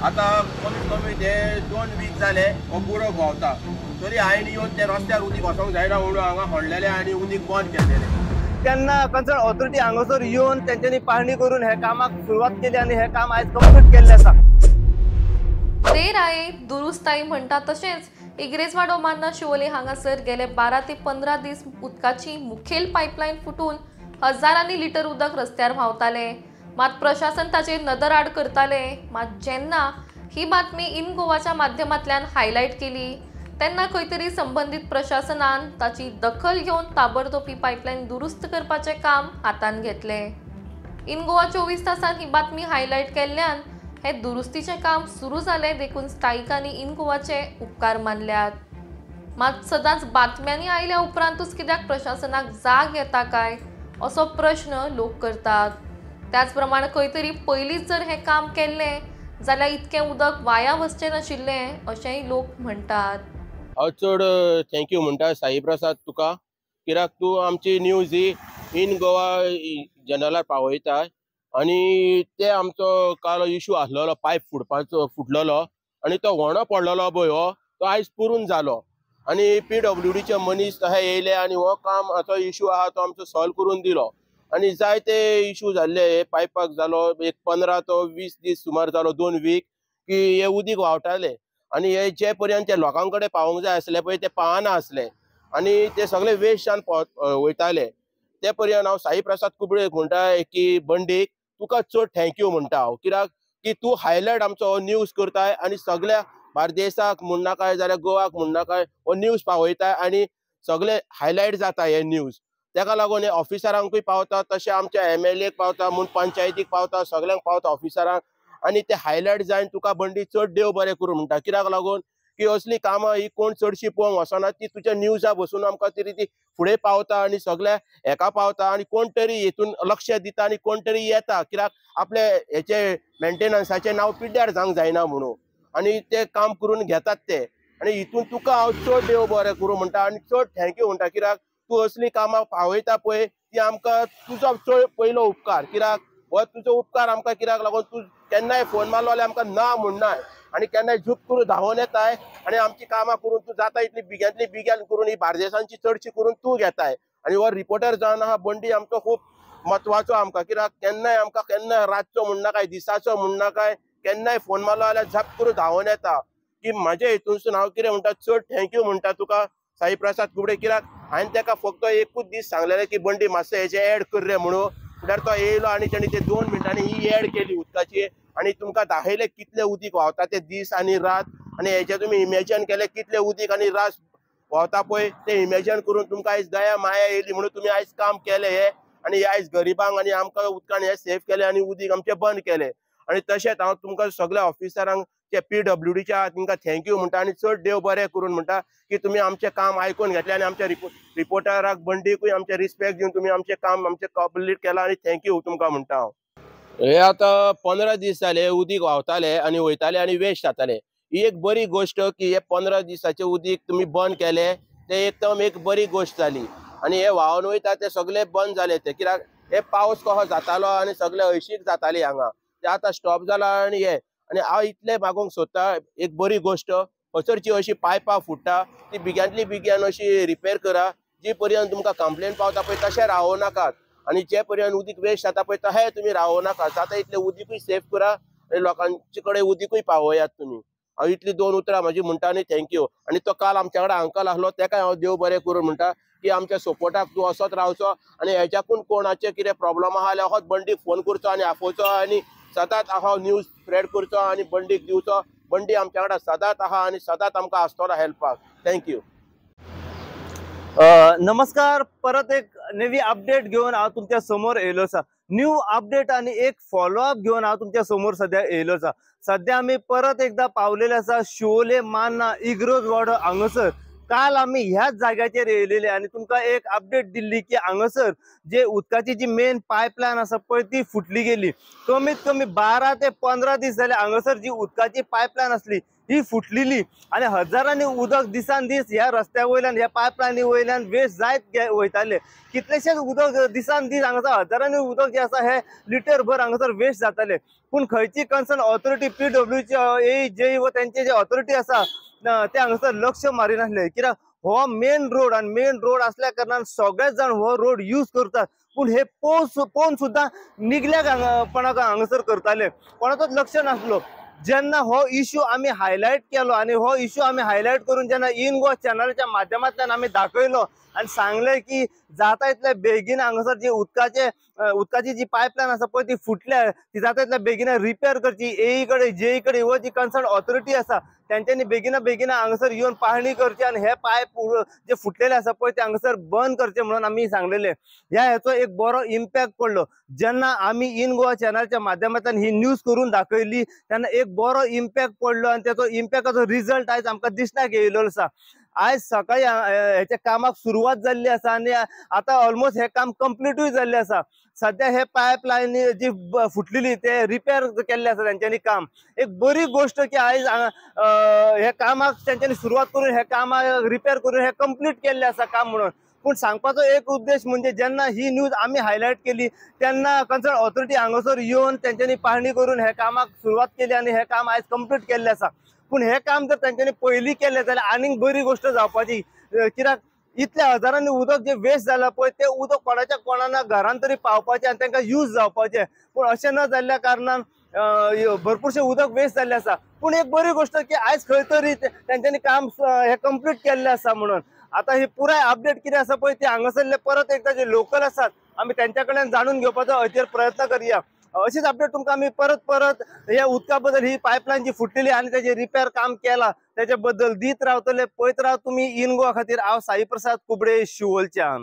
आता कमीत कमी ते 2 वीक जाले हो बुडो भोंवता तरी हांवें येवन ते रस्त्यार उदीक वचोंक जायना म्हणून हांगा हाडलेले आनी उदीक बंद केलेले। त्यांना कन्सर्न ऑथॉरिटी हांगासर येवन त्यांच्यानी पाहणी करून हे कामाक सुरुवात केली आणि हे काम आज कंप्लीट केल्ले आसा। देर आये दुरुस्त आई म्हणटा तशेंच इग्रेजवाडो मान्ना शिवोले हांगासर गेले 12 ते 15 दीस उदकाची मुखेल पायपलायन फुटून हजारांनी लिटर उदक रस्त्यार व्हांवताले। मात प्रशासन ताचेर नदरआड करताले। मात जेन्ना ही बातमी इन गोवाच्या माध्यमांतल्यान हायलायट केली तेन्ना खंय तरी संबंधित प्रशासनान ताची दखल घेवन ताबडतोब ही पायपलायन दुरुस्त करपाचें काम हातान घेतले। इन गोवा 24 तासान ही बातमी हायलायट केल्ल्यान हे दुरुस्तीचे काम सुरू जाले देखून स्थायिकांनी इन गोवाचे उपकार मानल्यात। मात सदांच बातम्यांनी आयल्या उपरांतूच कित्याक प्रशासनाक जाग येता काय असो प्रश्न लोक करतात। त्याच प्रमाणे खंय तरी पयलींच जर हे काम केल्लें जाल्यार इतकें उदक वाया वचचें नाशिल्लें अशेंय लोक म्हणटात। हांव चड थँक्यू म्हणटा साई प्रसाद तुका, कित्याक तूं आमची न्यूज ही इन गोवा जर्नलार पावयता आनी ते आमचो काल इशू आसलेलो पायप फुटलेलो आनी तो व्हणो पडलेलो पळय हो तो आयज पुरून जालो आनी PWDचे मनीस तहे येयले आनी हो कामाचो इशू आहा तो आमचो सॉल्व करून दिलो आनी जायते इशू जाल्ले हे पायपाक जालो एक 15 तो 20 दीस सुमार जालो 2 वीक की हे उदीक व्हांवताले आनी हे जे पर्यंत ते लोकां कडेन पावोंक जाय आसले पळय ते पावना आसले आनी ते सगळे वेस्ट जावन वयताले। ते पर्यंत हांव साई प्रसाद कुबळे म्हणटा की बंडीक तुका चड थँक्यू म्हणटा हांव, कित्याक की तूं हायलायट आमचो हो न्यूज करताय आनी सगळ्या बार्देसाक म्हणनाकाय जाल्यार गोवाक म्हणनाकाय हो न्यूज पावयताय आनी सगळे हायलायट जाता हे न्यूज। तेका लागून हे ऑफिसरांकूय पावता तशें आमच्या MLAक पावता म्हूण पंचायतीक पावता सगळ्यांक पावता ऑफिसरांक आनी ते हायलायट जायन तुका बंडी चड देव बरें करूं म्हणटा। कित्याक लागून की असली कामां ही कोण चडशी पळोवंक वचना ती तुज्या न्यूजा बसून आमकां तरी ती फुडें पावता आनी सगळ्या हेका पावता आनी कोण तरी हेतून लक्ष दिता आनी कोण तरी येता कित्याक आपले हेचे मेंटेनन्साचें नांव पिड्ड्यार जावंक जायना म्हणून आनी ते काम करून घेतात ते आनी हितून तुका हांव चड देव बरें करूं म्हणटा आनी चड थँक्यू म्हणटा कित्याक तूं असली कामां पावयता पळय ती आमकां तुजो चड पयलो उपकार। कित्याक हो तुजो उपकार आमकां कित्याक लागून तूं केन्नाय फोन मारलो जाल्यार आमकां ना म्हणनाय आनी केन्नाय झूप करून धांवून येताय आनी आमची कामां करून तूं जाता इतली बिग्यांतली बिग्यान करून ही बार्देसांची चडशी करून तूं घेताय आनी हो रिपोर्टर जावन आहा बंडी आमचो खूब म्हत्वाचो आमकां कित्याक केन्नाय आमकां केन्नाय रातचो म्हणनाकाय दिसाचो म्हणनाकाय केन्नाय फोन मारलो जाल्यार झप करून धांवून येता की म्हाजे हितूनसून हांव कितें म्हणटा चड थँक्यू म्हणटा तुका साई प्रसाद कुबडे। कित्याक हांवें ताका फक्त एकूच दीस सांगलेलें की बंडी मातसो हेचे एड कर रे म्हणून म्हळ्यार तो येयलो आनी ताणी ते 2 मिनटांनी ही एड केली उदकाची आनी तुमकां दाखयलें कितलें उदीक व्हांवता ते दीस आनी रात आनी हेचे तुमी इमॅजिन केलें कितलें उदीक आनी रात व्हांवता पळय ते इमॅजिन करून तुमकां आयज दया माया येयली म्हणून तुमी आयज काम केलें हे आनी आयज गरिबांक आनी आमकां उदकान हे सेव केलें आनी उदीक आमचें बंद केलें आनी तशेंच हांव तुमकां सगळ्या ऑफिसरांक जे PWDच्या तांकां थँक्यू म्हणटा आनी चड देव बरें करून म्हणटा की तुमी आमचें काम आयकून घेतलें आनी आमच्या रिपोर्टराक बंडीकूय आमचें रिस्पेक्ट दिवन तुमी आमचें काम आमचें कंप्लीट केलां आनी थँक्यू तुमकां म्हणटा हांव। हे आतां 15 दीस जाले उदीक व्हांवताले आनी वयताले आनी वेस्ट जाताले ही एक बरी गोश्ट की हे 15 दिसाचें उदीक तुमी बंद केलें ते एकदम एक बरी गोश्ट जाली आनी हे व्हांवन वयता ते सगळे बंद जाले ते कित्याक हे पावस कसो जातालो आनी सगळे हळशीक जाताली हांगा ते आतां स्टॉप जाला आनी हे आनी हांव इतलें मागोवंक सोदता एक बरी गोश्ट हसरची अशी पायपां फुट्टा ती बिग्यांतली बिग्यान अशी रिपेर करा जी पर्यंत तुमकां कंप्लेन पावता पळय तशें रावो नाकात आनी जे पर्यंत उदीक वेस्ट जाता पळय तशें तुमी रावो नाकात जाता इतलें उदीकूय सेव करा आनी लोकांचे कडेन उदीकूय पावयात तुमी। हांव इतली 2 उतरां म्हाजी म्हणटा आनी थँक्यू आनी तो काल आमच्या कडेन अंकल आसलो तेकाय हांव देव बरें करून म्हणटा की आमच्या सपोर्टाक तूं असोच रावचो आनी हेच्याकून कोणाचें कितें प्रॉब्लम आहा जाल्यार होच बंडीक फोन करचो आनी आफोवचो आनी सदांच हांव न्यूज स्प्रेड करचो आनी बंडीक दिवचो। बंडी आमच्या कडेन सदांच आहा आनी सदांच आमकां आसतलो हेल्पाक। थँक्यू। नमस्कार, परत एक नवी अपडेट घेऊन हांव तुमच्या समोर येयलो आसा। न्यू अपडेट आणि एक फॉलोअप घेऊन हांव तुमच्या समोर सध्या येयलो आसा। सध्या आमी परत एकदा पावलेले आसा शिवोले मान्ना इग्रोजवाडो हांगासर काल आम्ही ह्याच जाग्याचेर येयलेले आणि तुमका एक अपडेट दिल्ली की हांगासर जे उदकाची जी मेन पायपलायन आसा पळय ती फुटली गेली। कमीत कमी 12 ते 15 दीस जाले हांगासर जी उदकाची पायपलायन असली ही फुटलेली आणि हजारांनी उदक दिसान दीस ह्या रस्त्या वयल्यान ह्या पायपलायनी वयल्यान वेस्ट जायत वयताले। कितलेशेच उदक दिसान दीस हांगासर हजारांनी उदक जे आसा हे लिटर भर हांगासर वेस्ट जाताले। पूण खंयची कन्सर्न ऑथॉरिटी PWC जे व त्यांचे जे ऑथॉरिटी आसा ते हांगासर लक्ष मारिनासले। कित्याक हो मेन रोड आणि मेन रोड असल्या कारणान सगळेच जण हो रोड यूज करतात, पूण हे पोवन सुद्धा निगल्यापणाक हांगासर करताले, कोणाचोच लक्ष नासलो। जेन्ना हो इश्यू आम्ही हायलाइट केलो आणि हो इश्यू आम्ही हायलाइट करून जेन्ना इन गोवा चॅनलच्या माध्यमांतल्यान आम्ही दाखयलो आणि सांगले की जाता इतले बेगीन हांगासर जी उदकाची जी पायपलायन आसा पळय ती फुटल्या, ती जाता इतल्या बेगीन रिपेअर करची। AE कडे JE कडे व जी कन्सर्न ऑथॉरिटी आसा त्यांच्यानी बेगीन हांगासर येवन पाहणी करची आणि हे पायप जे फुटलेले आसा पळय ते हांगासर बंद करचे म्हणून आम्ही सांगलेले। हेचो एक बरो इम्पॅक्ट पडलो। जेन्ना आम्ही इन गोवा चॅनलच्या माध्यमांतल्यान ही न्यूज करून दाखयली तेन्ना एक बरो इम्पॅक्ट पडलो आणि त्याचो इम्पॅक्टाचो रिझल्ट आयज आमकां दिसण्याक येयलो आसा। आज सकाळी ह्याच्या कामाक सुरुवात जाल्ली आसा आणि आता ऑलमोस्ट हे काम कंप्लीटूय जाल्ले आसा। सध्या हे पायपलायन जी फुटलेली ते रिपेअर केल्ले आसा त्यांच्यानी काम। एक बरी गोष्ट की आयज हे कामाक त्यांच्यानी सुरुवात करून हे कामाक रिपेअर करून हे कंप्लीट केल्ले आसा काम म्हणून। पण सांगपाचो एक उद्देश म्हणजे जेन्ना ही न्यूज आम्ही हायलाइट केली तेन्ना कन्सर्न ऑथॉरिटी हांगासर येवन त्यांच्यानी पाहणी करून हे कामाक सुरुवात केली आणि हे काम आयज कंप्लीट केल्ले आसा। पण हे काम जर त्यांच्यानी पयलीं केलें जाल्यार आनीक बरी गोष्ट जावपाची। कित्याक इतल्या हजारांनी उदक जे वेस्ट जाला पळय ते उदक कोणाच्या कोणाना घरान तरी पावपाचें आणि तांकां यूज जावपाचें, पूण अशें न जाल्ल्या कारणान भरपूरशे उदक वेस्ट जाल्ले आसा। पूण एक बरी गोष्ट की आयज खंय तरी त्यांच्यानी काम हे कंप्लीट केल्लें आसा म्हणून। आता ही पुराय अपडेट कितें आसा पळय ती हांगासरले परत एकदा जे लोकल आसात आमी त्यांच्या कडल्यान जाणून घेवपाचो हाचेर प्रयत्न करूया। अशीच अपडेट तुमकां आमी परत ह्या उदका बद्दल ही पायपलायन जी फुटलेली आणि त्याचे रिपेअर काम केला त्याच्या बद्दल दीत रावतले। पळयत राव तुम्ही इन गोवा खातीर। हांव साई प्रसाद कुबडे शिवोलच्यान।